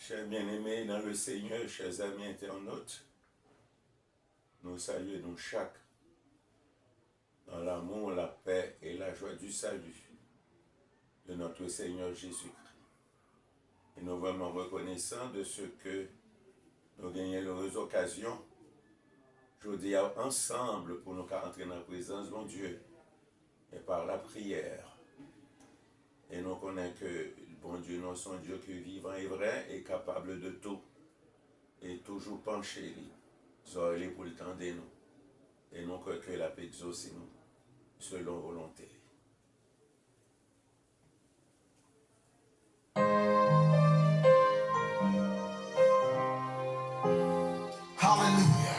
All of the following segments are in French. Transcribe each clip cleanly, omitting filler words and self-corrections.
Chers bien-aimés dans le Seigneur, chers amis internautes, nous saluons nous chaque dans l'amour, la paix et la joie du salut de notre Seigneur Jésus-Christ. Et nous sommes vraiment reconnaissants de ce que nous gagnons l'heureuse occasion, je dis ensemble pour nous rentrer dans la présence de mon Dieu et par la prière. Et nous connaissons que bon Dieu, nous sommes Dieu qui est vivant et vrai et capable de tout. Et toujours penché, les pour le temps de nous. Et nous que la paix exauce nous, selon volonté. Hallelujah.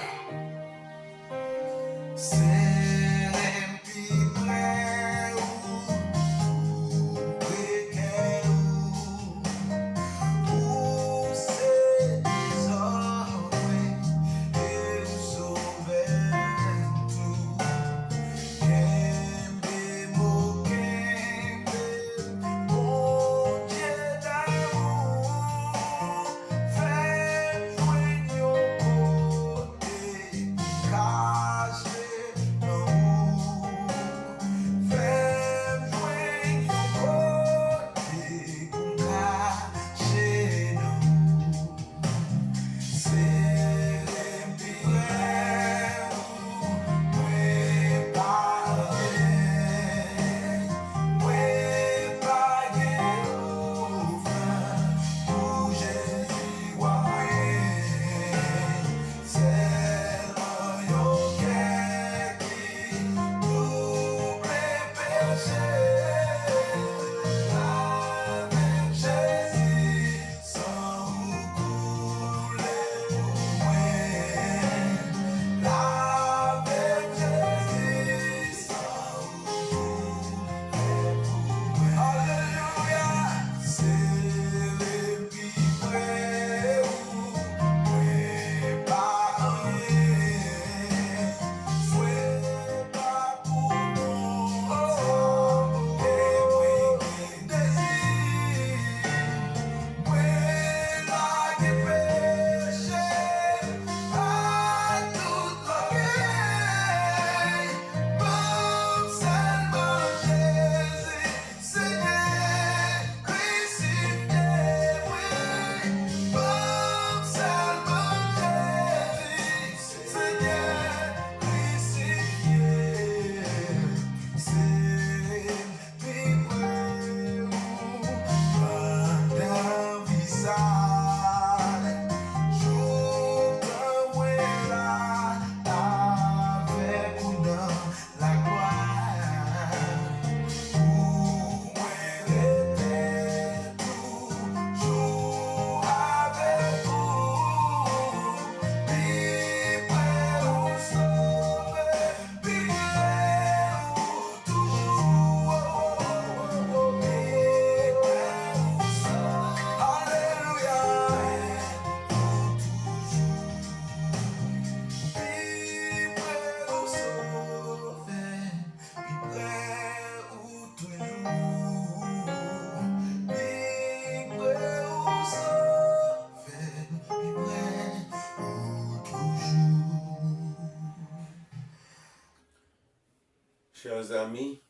Chers amis,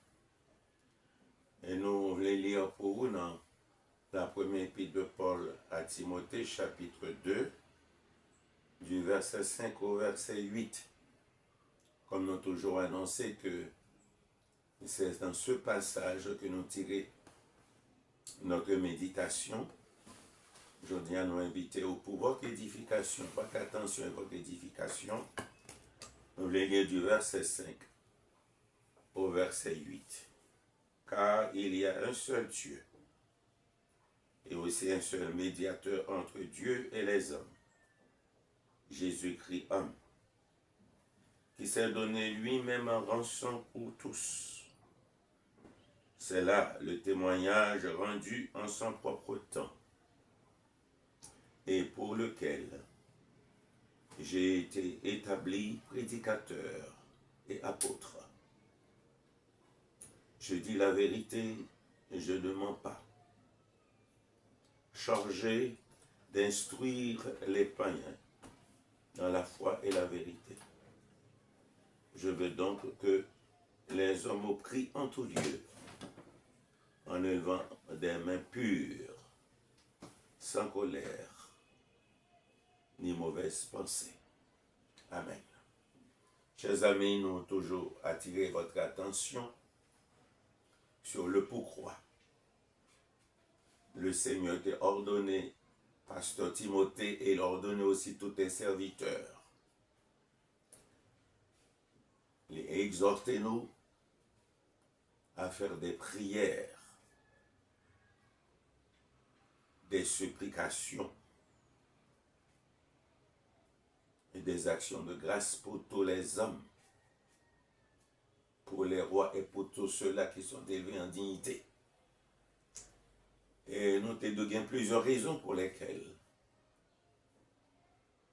et nous voulons lire pour vous dans la première épître de Paul à Timothée, chapitre 2, du verset 5 au verset 8. Comme nous avons toujours annoncé que c'est dans ce passage que nous tirons notre méditation. Aujourd'hui, nous invitons pour votre édification, pas qu'attention à votre édification. Nous voulons lire du verset 5 au verset 8. Car il y a un seul Dieu et aussi un seul médiateur entre Dieu et les hommes, Jésus-Christ homme, qui s'est donné lui-même en rançon pour tous. C'est là le témoignage rendu en son propre temps et pour lequel j'ai été établi prédicateur et apôtre. Je dis la vérité et je ne mens pas. Chargé d'instruire les païens dans la foi et la vérité. Je veux donc que les hommes prient en tout lieu, en élevant des mains pures, sans colère, ni mauvaise pensée. Amen. Chers amis, nous avons toujours attiré votre attention sur le pourquoi. Le Seigneur t'a ordonné, pasteur Timothée, et il a ordonné aussi tous tes serviteurs. Exhortez-nous à faire des prières, des supplications et des actions de grâce pour tous les hommes, pour les rois et pour tous ceux-là qui sont élevés en dignité. Et nous te donnons plusieurs raisons pour lesquelles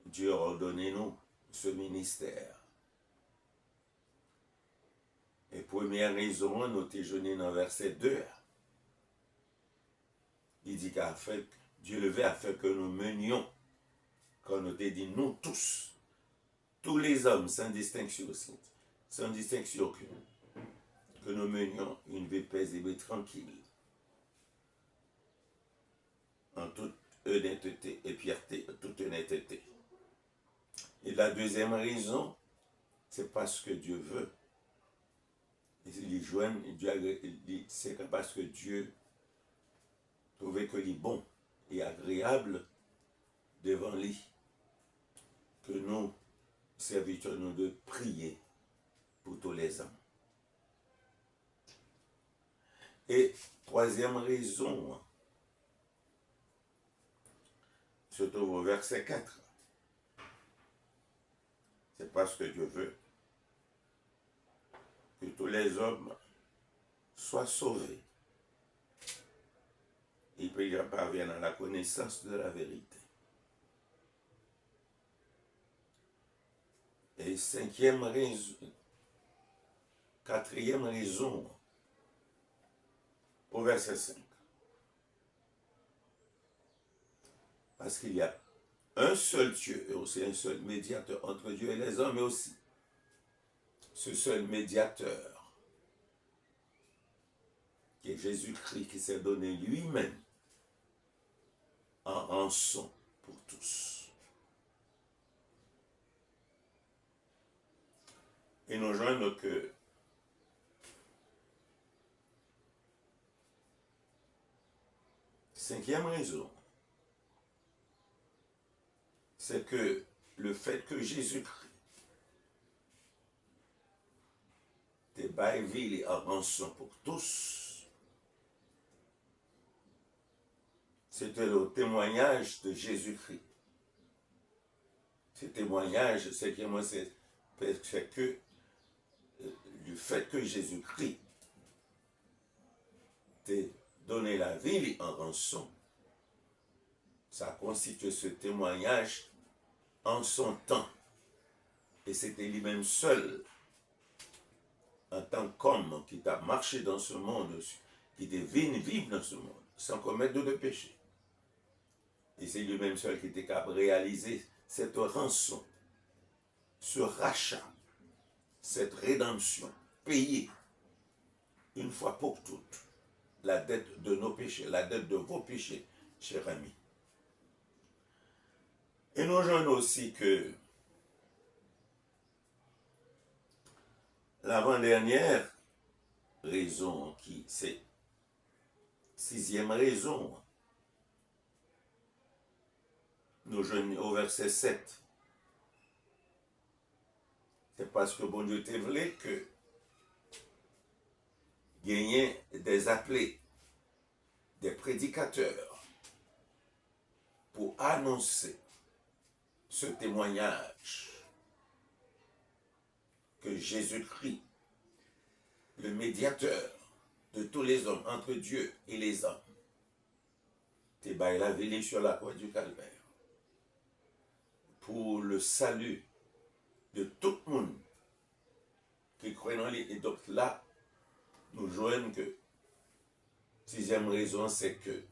Dieu a ordonné nous ce ministère. Et première raison, nous te jeûné dans verset 2. Il dit que Dieu le veut afin que nous menions, quand nous te dit nous tous les hommes sans distinction aucune, que nous menions une vie paisible et tranquille, en toute honnêteté et fierté, toute honnêteté. Et la deuxième raison, c'est parce que Dieu veut. C'est parce que Dieu trouvait que les bon et agréable devant lui, que nous, serviteurs, nous de prier pour tous les hommes. Et troisième raison, se trouve au verset 4. C'est parce que Dieu veut que tous les hommes soient sauvés et qu'ils parviennent à la connaissance de la vérité. Et quatrième raison, au verset 5. Parce qu'il y a un seul Dieu et aussi un seul médiateur entre Dieu et les hommes, mais aussi ce seul médiateur qui est Jésus-Christ, qui s'est donné lui-même en rançon pour tous. Et nous joignons que cinquième raison, c'est que le fait que Jésus-Christ t'ait baillé en rançon pour tous, c'était le témoignage de Jésus-Christ. Ce témoignage, c'est que moi, c'est que du fait que Jésus-Christ t'ait donné la vie en rançon, ça constitue ce témoignage en son temps. Et c'était lui-même seul, en tant qu'homme qui t'a marché dans ce monde, qui devine vivre dans ce monde, sans commettre de péché. Et c'est lui-même seul qui était capable de réaliser cette rançon, ce rachat, cette rédemption, payer une fois pour toutes la dette de nos péchés, la dette de vos péchés, chers amis. Et nous joignons aussi que l'avant-dernière raison, qui c'est sixième raison, nous joignons au verset 7. C'est parce que bon Dieu t'a voulu que gagner des appelés, des prédicateurs, pour annoncer ce témoignage que Jésus-Christ, le médiateur de tous les hommes, entre Dieu et les hommes, t'es baillé la vie sur la croix du Calvaire pour le salut de tout le monde qui croit en lui. Et donc là, nous joignons que sixième raison, c'est que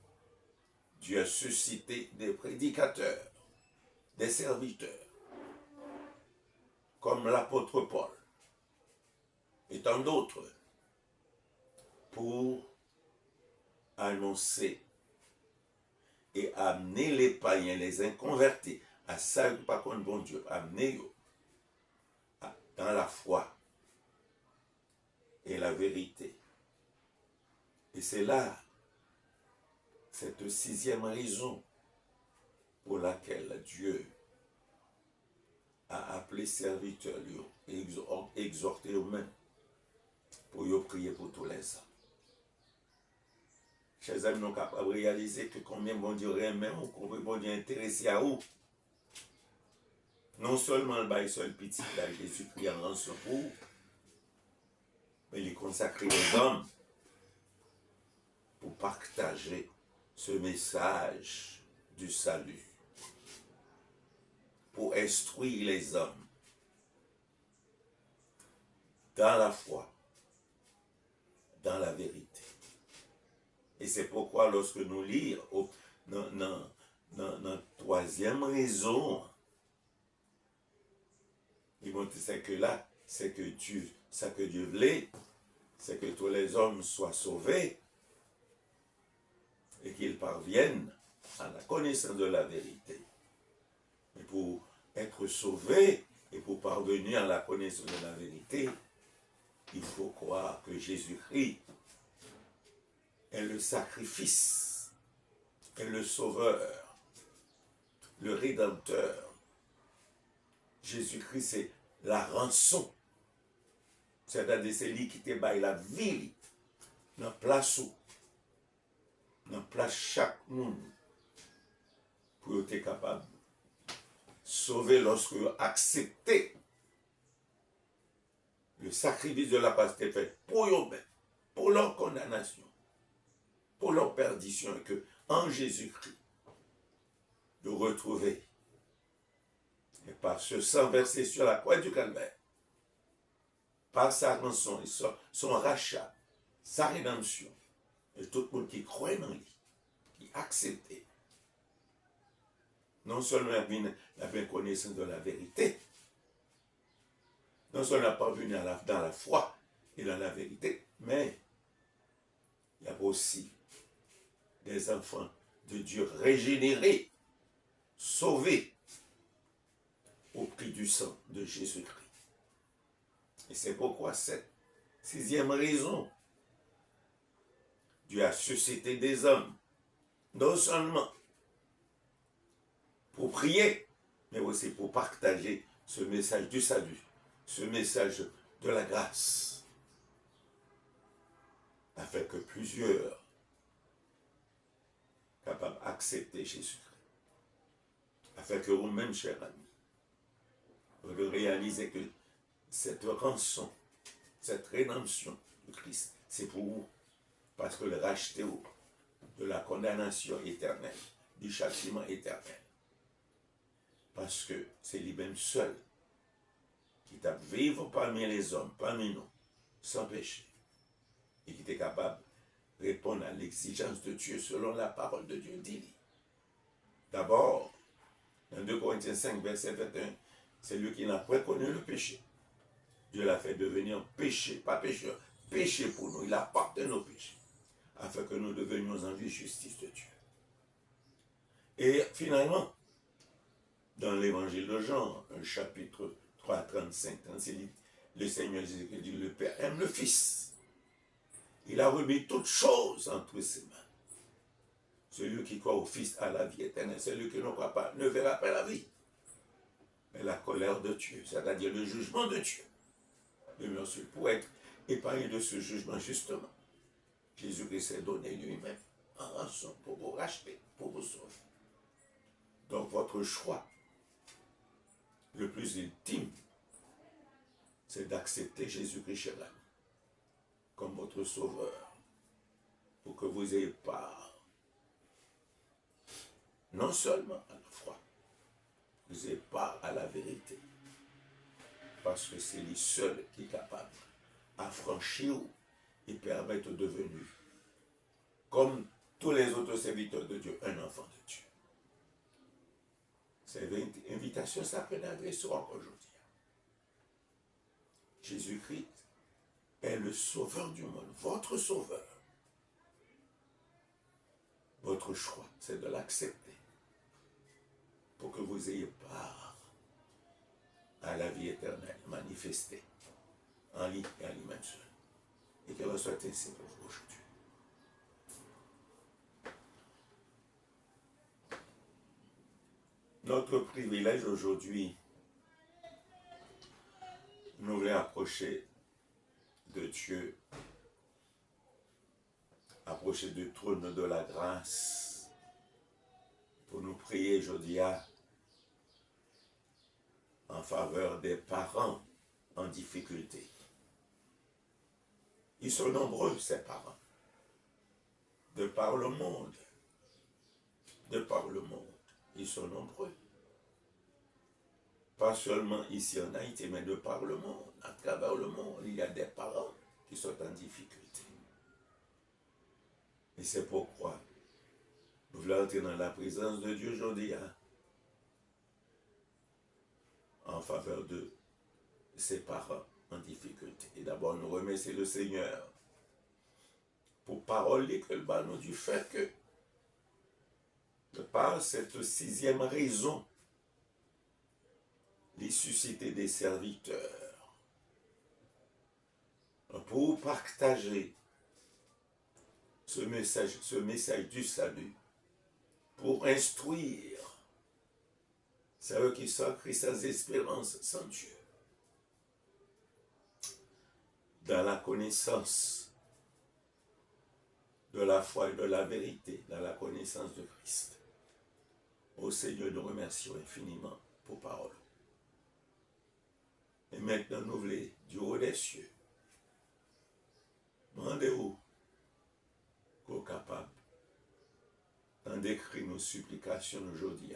Dieu a suscité des prédicateurs, des serviteurs, comme l'apôtre Paul et tant d'autres, pour annoncer et amener les païens, les inconvertis, à ça, par contre, bon Dieu, amener dans la foi et la vérité. Et c'est là, cette sixième raison pour laquelle Dieu a appelé serviteurs et exhorté eux-mêmes pour prier pour tous les hommes. Chers amis, nous sommes capables de réaliser que combien bon Dieu aime ou combien bon Dieu est intéressé à vous. Non seulement le bail seul petit là, Jésus-Christ en rançon pour vous, mais il consacre les hommes pour partager ce message du salut, pour instruire les hommes dans la foi, dans la vérité. Et c'est pourquoi lorsque nous lisons dans la troisième raison, c'est que là, c'est que Dieu, ça que Dieu voulait, c'est que tous les hommes soient sauvés et qu'ils parviennent à la connaissance de la vérité. Et pour être sauvés et pour parvenir à la connaissance de la vérité, il faut croire que Jésus-Christ est le sacrifice, est le sauveur, le rédempteur. Jésus-Christ, c'est la rançon. C'est-à-dire, c'est lui qui te baille la vie dans la place où, dans la place chaque monde, pour être capable de sauver lorsque vous acceptez le sacrifice de la paix fait pour eux-mêmes, pour leur condamnation, pour leur perdition, et que en Jésus-Christ, de retrouver, et par ce sang versé sur la croix du Calvaire, par sa rançon et son rachat, sa rédemption, et tout le monde qui croit en lui, qui accepte, non seulement la bien connaissance de la vérité, non seulement parvenu dans la foi et dans la vérité, mais il y a aussi des enfants de Dieu régénérés, sauvés au prix du sang de Jésus-Christ. Et c'est pourquoi cette sixième raison, Dieu a suscité des hommes, non seulement pour prier, mais aussi pour partager ce message du salut, ce message de la grâce, afin que plusieurs capables d'accepter Jésus-Christ, afin que vous-même, chers amis, vous réalisez que cette rançon, cette rédemption de Christ, c'est pour vous, parce que le racheté de la condamnation éternelle, du châtiment éternel, parce que c'est lui-même seul qui t'a vivre parmi les hommes, parmi nous, sans péché, et qui est capable de répondre à l'exigence de Dieu selon la parole de Dieu dit. D'abord, dans 2 Corinthiens 5, verset 21, c'est lui qui n'a pas connu le péché. Dieu l'a fait devenir péché, pas pécheur, péché pour nous. Il a pardonné nos péchés, afin que nous devenions en vie justice de Dieu. Et finalement, dans l'évangile de Jean, chapitre 3, 35, 36, le Seigneur Jésus dit, le Père aime le Fils. Il a remis toutes choses entre ses mains. Celui qui croit au Fils a la vie éternelle. Celui qui ne croit pas ne verra pas la vie, mais la colère de Dieu, c'est-à-dire le jugement de Dieu. Demeure seul pour être épargné de ce jugement, justement. Jésus-Christ s'est donné lui-même en rançon pour vous racheter, pour vous sauver. Donc votre choix le plus ultime, c'est d'accepter Jésus-Christ chez l'âme comme votre sauveur, pour que vous ayez part, non seulement à la foi, vous ayez part à la vérité, parce que c'est lui seul qui est capable d'affranchir et permettre de devenir comme tous les autres serviteurs de Dieu, un enfant de Dieu. Cette invitation s'appelle adressée encore aujourd'hui. Jésus-Christ est le sauveur du monde, votre sauveur. Votre choix, c'est de l'accepter pour que vous ayez part à la vie éternelle manifestée en lui et en lui-même seul. Et qu'elle soit ainsi pour vous aujourd'hui. Notre privilège aujourd'hui, nous voulons approcher de Dieu, approcher du trône de la grâce pour nous prier aujourd'hui en faveur des parents en difficulté. Ils sont nombreux, ces parents, de par le monde. De par le monde, ils sont nombreux. Pas seulement ici en Haïti, mais de par le monde. À travers le monde, il y a des parents qui sont en difficulté. Et c'est pourquoi nous voulons entrer dans la présence de Dieu aujourd'hui en faveur de ses parents en difficulté. Et d'abord, nous remercions le Seigneur pour parole que le nous du fait que, de par cette 6e raison, les susciter des serviteurs pour partager ce message du salut, pour instruire ceux qui sont Christ sans espérance, sans Dieu, dans la connaissance de la foi et de la vérité, dans la connaissance de Christ. Ô Seigneur, nous remercions infiniment pour parole. Et maintenant, nous voulons, du haut des cieux, demandez-vous qu'on est capable d'en décrire nos supplications aujourd'hui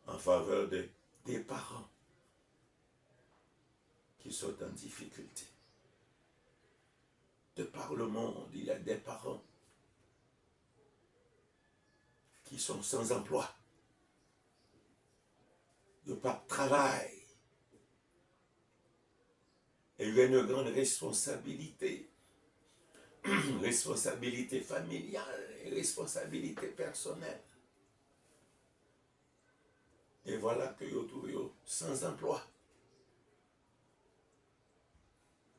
en faveur des parents qui sont en difficulté. De par le monde, il y a des parents qui sont sans emploi. Ils n'ont pas de travail. Et il y a une grande responsabilité. Responsabilité familiale et responsabilité personnelle. Et voilà que vous trouvez sans emploi.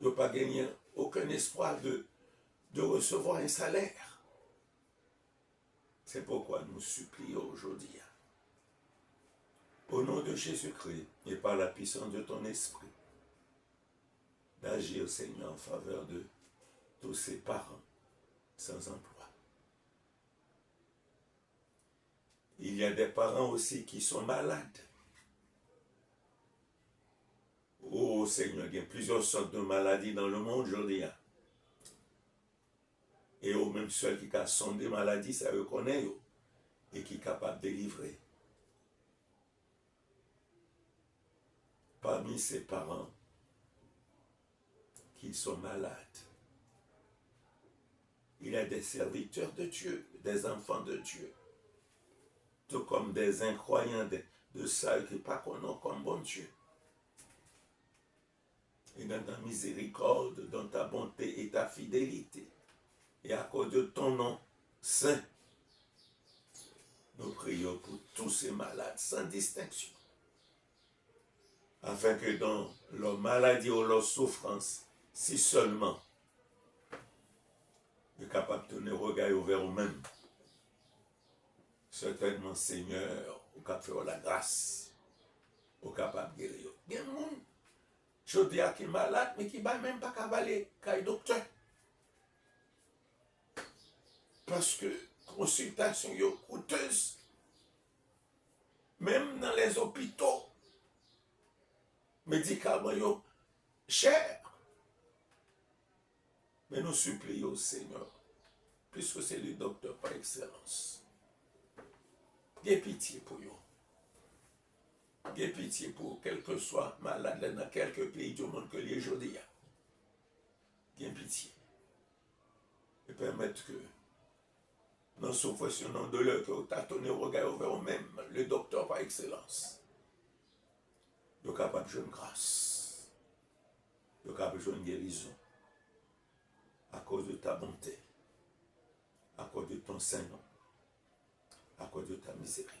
Ils n'ont pas gagné aucun espoir de recevoir un salaire. C'est pourquoi nous supplions aujourd'hui, au nom de Jésus-Christ et par la puissance de ton esprit, d'agir, Seigneur, en faveur de tous ces parents sans emploi. Il y a des parents aussi qui sont malades. Oh Seigneur, il y a plusieurs sortes de maladies dans le monde aujourd'hui. Et au même seul qui a son des maladies, ça reconnaît et qui est capable de délivrer. Parmi ces parents qui sont malades, il y a des serviteurs de Dieu, des enfants de Dieu, tout comme des incroyants, de ceux qui ne pas connaissent comme bon Dieu. Et dans ta miséricorde, dans ta bonté et ta fidélité, et à cause de ton nom saint, nous prions pour tous ces malades sans distinction, afin que dans leur maladie ou leur souffrance, si seulement nous sommes capables de tenir le regard ouvert eux-mêmes, certainement, Seigneur, nous sommes capables de faire la grâce, nous sommes capables de guérir. Il y a des gens, je dis à qui est malade, mais qui ne va même pas cavaler qu'à un docteur. Parce que consultation est coûteuse. Même dans les hôpitaux, médicaments sont chers. Mais nous supplions, Seigneur, puisque c'est le docteur par excellence, aie pitié pour eux. Aie pitié pour quel que soit malade dans quelques pays du monde que les aujourd'hui. Aie pitié. Et permettre que Dans souffrance, dans douleur, que vous tâtonnez au regard vers vous-même, le docteur par excellence. Vous êtes capable de jouer une grâce. Vous êtes capable de jouer une guérison. À cause de ta bonté. À cause de ton Saint-Nom. À cause de ta miséricorde.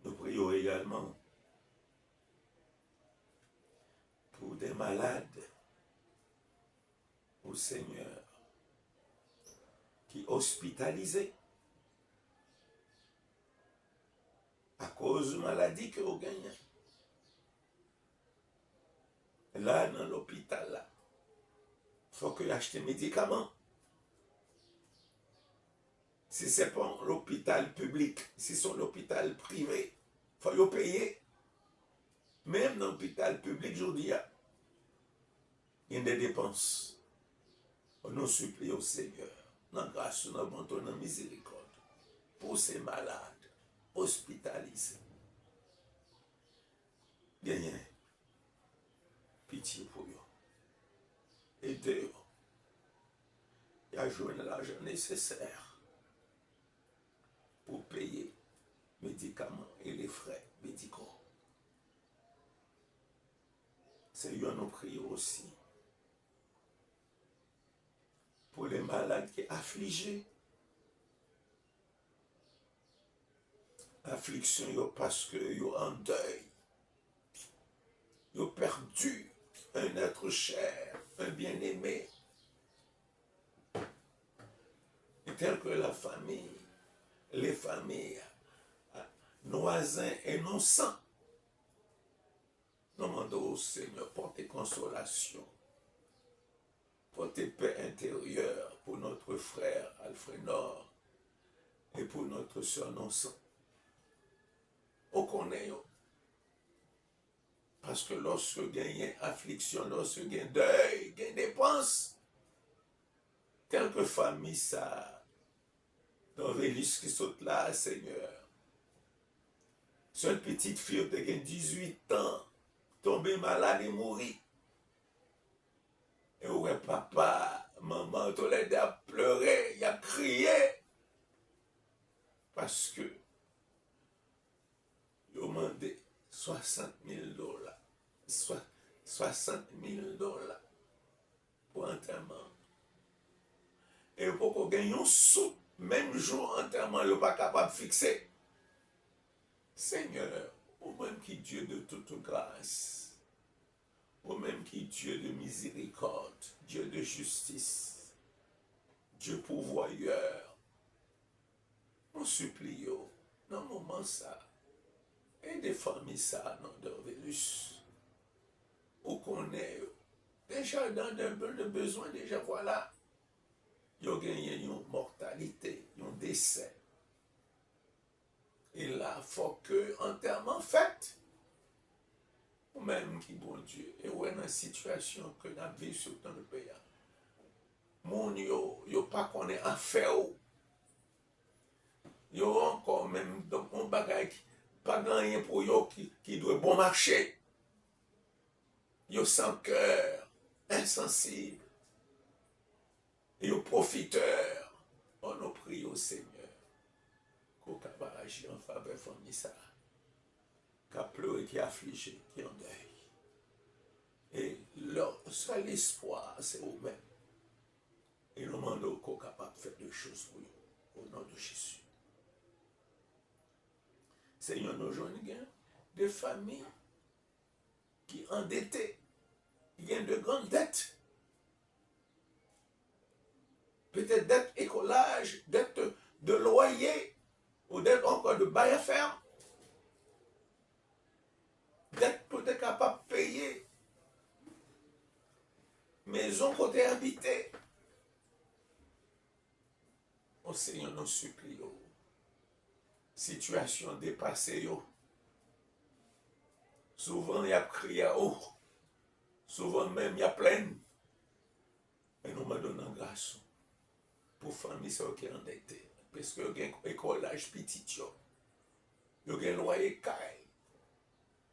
Nous prions également pour des malades au Seigneur qui hospitalisés à cause de maladie que vous gagnez. Là, dans l'hôpital, là, il faut que vous achetez des médicaments. Si ce n'est pas l'hôpital public, si c'est l'hôpital privé, il faut le payer. Même dans l'hôpital public, je dis, il y a des dépenses. On nous supplie au Seigneur, dans grâce, dans bonté, dans miséricorde, pour ces malades hospitalisés. Gagnez pitié pour eux. Aidez-eux. Et à joindre l'argent nécessaire pour payer les médicaments et les frais médicaux. Seigneur, nous prions aussi pour les malades qui sont affligés. Affliction parce qu'ils sont en deuil. Ils ont perdu un être cher, un bien-aimé. Et tel que la famille, les familles, nos voisins et nos sangs. Nous demandons au Seigneur porter consolation, porter paix intérieure pour notre frère Alfred Nord et pour notre soeur Nonsan. On connaît. Parce que lorsque il y a affliction, lorsque il y a deuil, il y a dépenses, quelques familles, ça, dans Vélus qui saute là, Seigneur. Cette petite fille qui a 18 ans, tombée malade et mourit. Et ouais, papa, maman, tout l'aide à pleurer, il a crié. Parce que, il a demandé $60,000. 60,000 pour enterrement. Et pour qu'on gagne un sou, même jour enterrement, il n'est pas capable de fixer. Seigneur, au même qui Dieu de toute grâce, au même qui Dieu de miséricorde, Dieu de justice, Dieu pourvoyeur, nous supplions, dans le moment ça, et des familles ça, dans Dorvelus, où qu'on est déjà dans un peu de besoin, déjà voilà, il y a gagné une mortalité, un décès. Et là, il faut que enterrement fait. Ou même qui, bon Dieu, et où est dans la situation que nous vivons sur le pays. Mon yo pas qu'on est en fait. Yo encore même, donc, on bagaille pas rien pour yo qui doit bon marcher. Yo sans cœur, insensible. Yo profiteur. On nous prie au Seigneur. Qu'on va agir en faveur de la famille ça. Qui a pleuré, qui a affligé, qui est en deuil. Et leur seul espoir, c'est eux-mêmes. Et nous demandons qu'on soit capable de faire des choses pour eux. Au nom de Jésus. Seigneur, nous avons des familles qui sont endettées. Il y a de grandes dettes. Peut-être dettes écolage, dettes de loyer, ou dettes encore de bail à faire. Dettes pour être capable de payer. Maison côté habité. Au Seigneur, nous supplions. Situation dépassée. Souvent, il y a crié à haut. Souvent même, il y a plein. Et nous me donnons grâce pour famille qui est endettée. Parce que il y a un écolage petit. Il y a un loyer caille.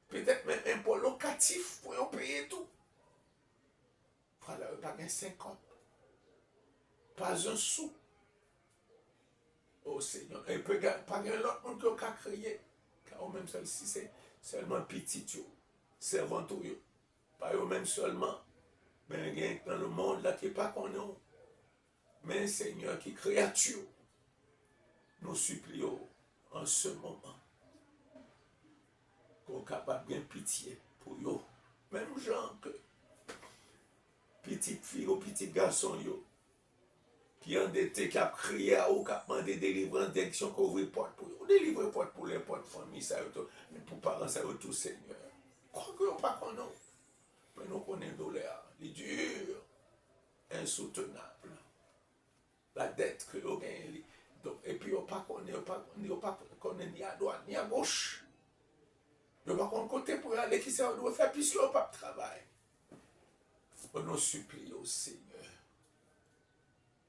Peut-être même un impôt locatif pour payer tout. Voilà, il n'y a pas 50. Pas un sou. Oh Seigneur, et peut pas un autre monde qui a crié. Car même celle-ci, c'est seulement petit, servant tout. Pas eux même seulement. Mais il y a dans le monde là qui n'est pas connu. Mais Seigneur, qui créature, nous supplions en ce moment qu'on soit capable de bien pitié pour eux. Même gens que petite fille ou petit garçon, qui ont endetté, qui a crié à ou qui a demandé délivrance, direction qu'on ouvre porte pour eux. Délivrer porte pour les portes famille, ça mais pour parents, ça tout Seigneur. Crois que nous pas qu'on a. Mais nous connaissons douleur, les durs, insoutenable. La dette que nous gagnons. Et puis, on ne pas connaît ni à droite ni à gauche. Nous ne pas qu'on côté pour aller qui ça doit faire puisque on pas de travail. On nous supplie au Seigneur,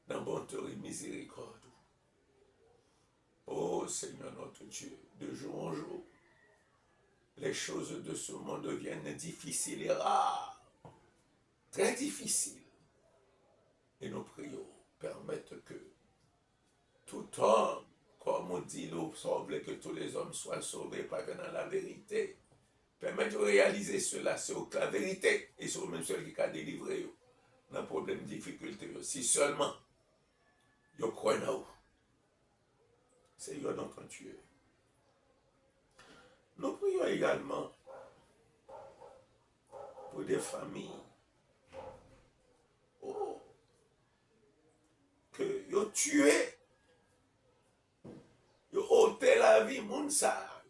dans bonté et miséricorde. Ô Seigneur notre Dieu, de jour en jour, les choses de ce monde deviennent difficiles et rares, très difficiles. Et nous prions, permettre que tout homme, comme on dit, nous semble que tous les hommes soient sauvés par dans la vérité. Permettre de réaliser cela, c'est la vérité. Et c'est même celui qui a délivré dans le problème de difficulté. Si seulement, vous croyez en vous. Seigneur notre Dieu. Nous prions également pour des familles que vous tuez, vous ôtez la vie, moun sa,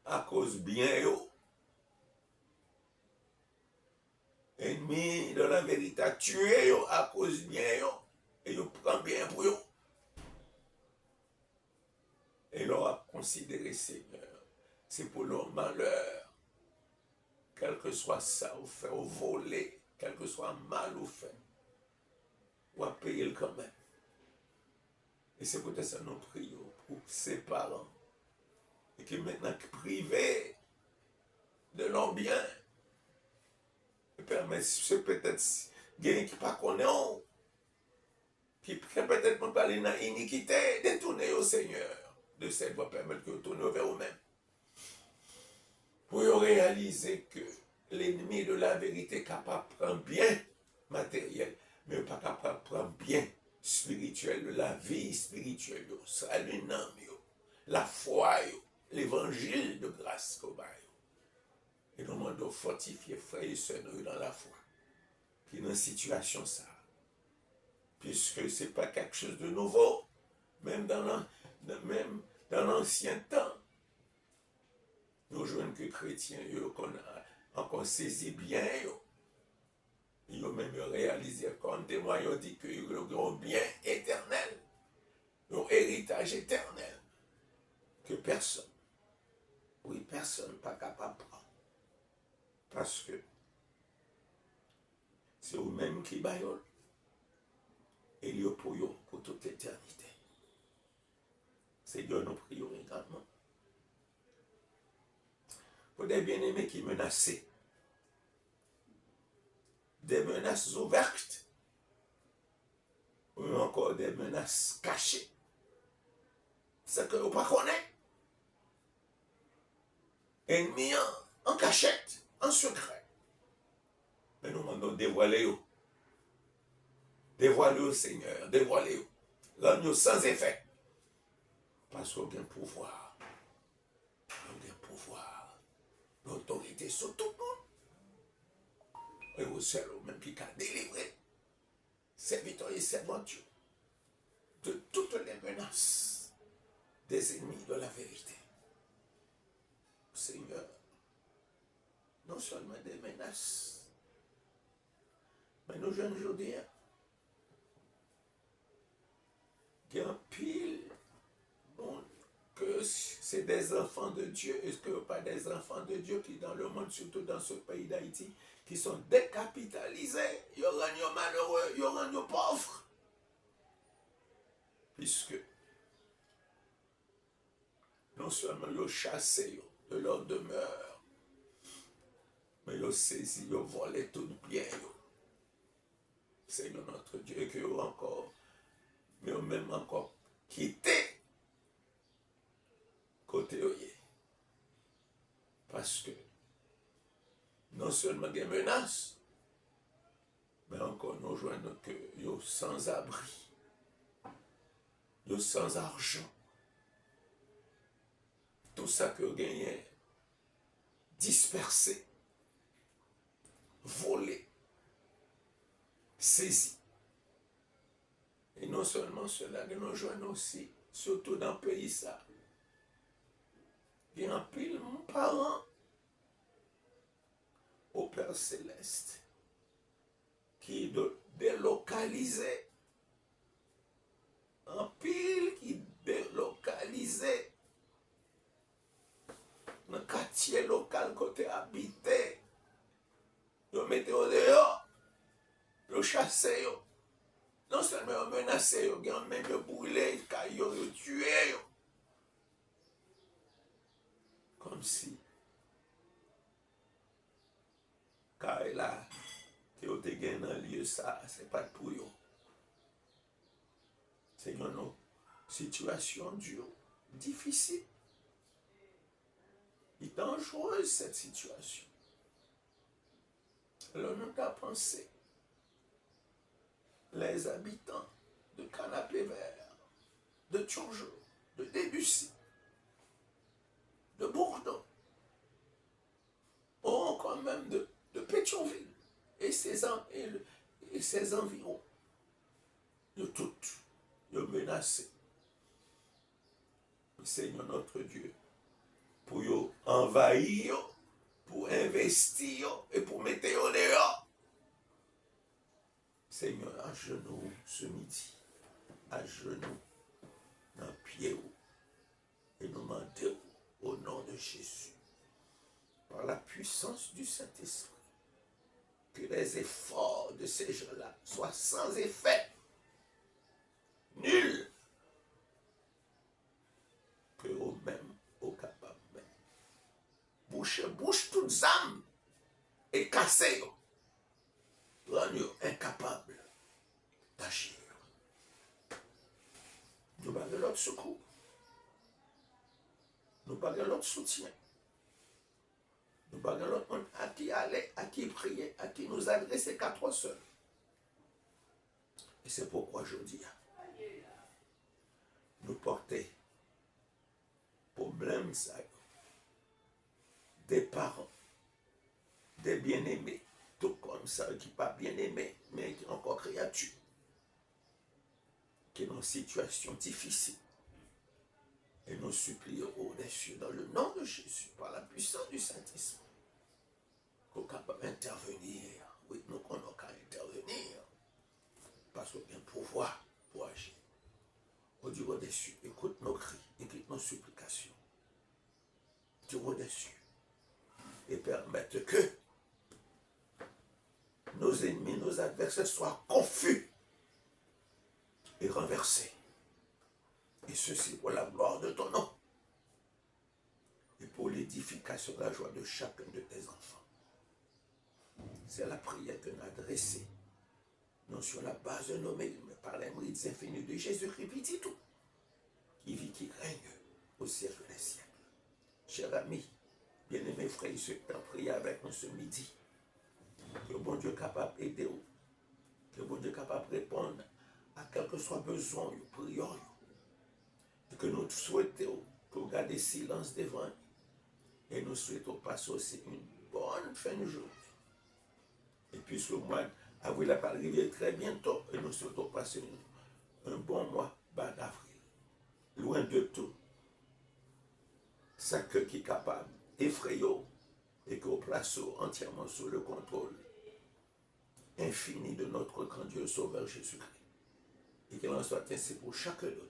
à cause bien yo. Ennemi de la vérité a tué yo à cause bien yo, et yo prend bien pour yo. Et leur a considéré Seigneur, c'est pour leur malheur, quel que soit ça ou fait, ou voler, quel que soit mal ou fait, ou à payer quand même. Et c'est peut-être ça nous prions pour ses parents, et qui maintenant privés de leur bien, et permet, c'est peut-être quelqu'un qui pas connaît, qui peut-être pas aller dans l'iniquité, détourner au Seigneur. De cette voie permettre que vous tournez vers vous-même. Pour réaliser que l'ennemi de la vérité est capable de prendre bien matériel, mais pas capable de prendre bien spirituel, la vie spirituelle, salut, la foi, l'évangile de grâce qu'on a. Et nous demandons fortifier frères et sœurs dans la foi. Puis dans une situation ça. Puisque ce n'est pas quelque chose de nouveau, même dans l'ancien temps, nous jeunes que chrétiens, qu'on a encore saisi bien, ils ont même réalisé comme témoin, ils ont dit qu'ils ont un bien éternel, un héritage éternel, que personne, pas capable de prendre. Parce que c'est eux-mêmes qui baillent, et ils ont pour toute l'éternité. Seigneur, nous prions également pour des bien-aimés qui menacent, des menaces ouvertes, ou encore des menaces cachées. C'est que vous ne connaissez pas. Ennemis en cachette, en secret. Mais nous demandons dévoiler-vous. Dévoilez-vous, Seigneur, dévoilez-vous. Rendez-vous sans effet. Parce qu'on a un pouvoir. On a un pouvoir. L'autorité sur tout le monde. Et vous seul, même qui a délivré serviteurs et servantes de toutes les menaces des ennemis de la vérité. Seigneur, non seulement des menaces, mais nos jeunes aujourd'hui, qui en pile, bon, que c'est des enfants de Dieu, est-ce que pas des enfants de Dieu qui dans le monde, surtout dans ce pays d'Haïti, qui sont décapitalisés, ils rendent malheureux, ils rendent pauvres. Puisque non seulement ils ont chassé de leur demeure, mais ils ont saisi, ils ont volé tout bien. Seigneur notre Dieu, que vous encore, mais même encore, quitter côté oye. Parce que non seulement des menaces, mais encore nous joignons que yo sans abri, yo sans argent. Tout ça que vous gagnez, dispersé, volé, saisi. Et non seulement cela, nous joignons aussi, surtout dans le pays ça, il y a un pile parent au Père Céleste qui est délocalisé, un pile qui délocalisé dans le quartier local côté habité, vous mettez au dehors, vous chassez, non seulement vous menacez, vous avez même de brûler, vous tuez, comme si, car là, que vous avez gagné dans le lieu, ça, c'est pas pour vous. C'est une situation dure, difficile. Il est dangereuse cette situation. Alors nous avons pensé, les habitants de Canapé Vert, de Turgeon, de Debussy, de Bourdon, ou quand même de Pétionville et ses environs, de toutes, de menacés. Seigneur notre Dieu, pour y envahir, pour investir et pour mettre au dehors. Seigneur, à genoux ce midi, à genoux, dans le pied, et nous demandons au nom de Jésus, par la puissance du Saint-Esprit, que les efforts de ces gens-là soient sans effet, nuls, que eux-mêmes, au capable, bouche toutes âmes et casser, rendre incapables d'agir. Nous parlons l'autre secours. Nous parlons l'autre soutien. Nous parlons l'autre monde à qui aller, à qui prier, à qui nous adresser qu'à toi seuls. Et c'est pourquoi je dis, nous porter problème ça, des parents, des bien-aimés, tout comme ça, qui pas bien-aimés, mais qui sont encore créatures, qui sont en situation difficile. Et nous supplions des cieux, dans le nom de Jésus, par la puissance du Saint-Esprit, qu'on est capable d'intervenir. Oui, nous connaissons qu'à intervenir, parce qu'on a un pouvoir pour agir. Au Dieu des cieux, écoute nos cris, écoute nos supplications. Dieu des cieux, et permettre que nos ennemis, nos adversaires soient confus et renversés. Et ceci pour la gloire de ton nom et pour l'édification de la joie de chacun de tes enfants. C'est la prière que nous adressons, non sur la base de nos mérites, mais par les mérites infinis de Jésus-Christ, petit tout, qui vit, qui règne au siècle des siècles. Chers amis, bien-aimés frères et sœurs, qui ont prié avec nous ce midi, que le bon Dieu est capable d'aider, que le bon Dieu est capable de répondre à quel que soit besoin, prions, et que nous souhaitons que vous gardez silence devant nous, et nous souhaitons passer aussi une bonne fin de journée. Et puisque le mois d'avril va arriver très bientôt, et nous souhaitons passer un bon mois d'avril, loin de tout, ça qui est capable d'effrayer et que vous placez entièrement sous le contrôle infini de notre grand Dieu Sauveur Jésus-Christ. Et qu'il en soit ainsi pour chacun de nous.